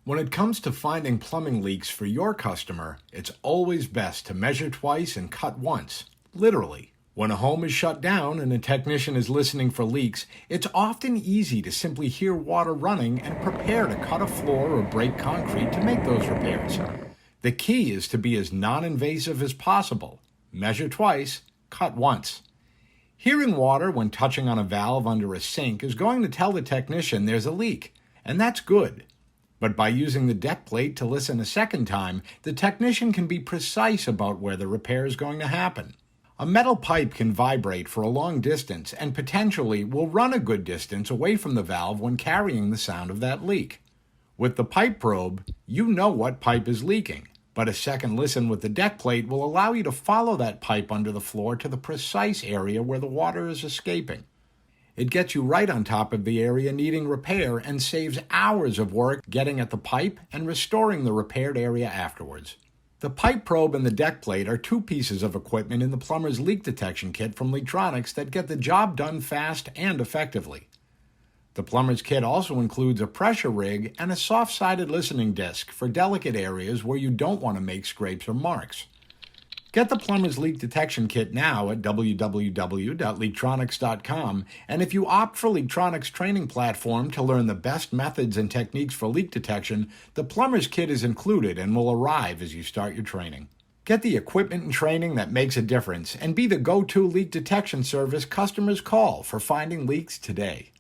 When it comes to finding plumbing leaks for your customer, it's always best to measure twice and cut once. Literally. When a home is shut down and a technician is listening for leaks, it's often easy to simply hear water running and prepare to cut a floor or break concrete to make those repairs. The key is to be as non-invasive as possible. Measure twice, cut once. Hearing water when touching on a valve under a sink is going to tell the technician there's a leak, and that's good. But by using the deck plate to listen a second time, the technician can be precise about where the repair is going to happen. A metal pipe can vibrate for a long distance and potentially will run a good distance away from the valve when carrying the sound of that leak. With the pipe probe, you know what pipe is leaking, but a second listen with the deck plate will allow you to follow that pipe under the floor to the precise area where the water is escaping. It gets you right on top of the area needing repair and saves hours of work getting at the pipe and restoring the repaired area afterwards. The pipe probe and the deck plate are two pieces of equipment in the plumber's leak detection kit from LeakTronics that get the job done fast and effectively. The plumber's kit also includes a pressure rig and a soft-sided listening disc for delicate areas where you don't want to make scrapes or marks. Get the plumber's leak detection kit now at www.LeakTronics.com, and if you opt for LeakTronics' training platform to learn the best methods and techniques for leak detection, the plumber's kit is included and will arrive as you start your training. Get the equipment and training that makes a difference and be the go-to leak detection service customers call for finding leaks today.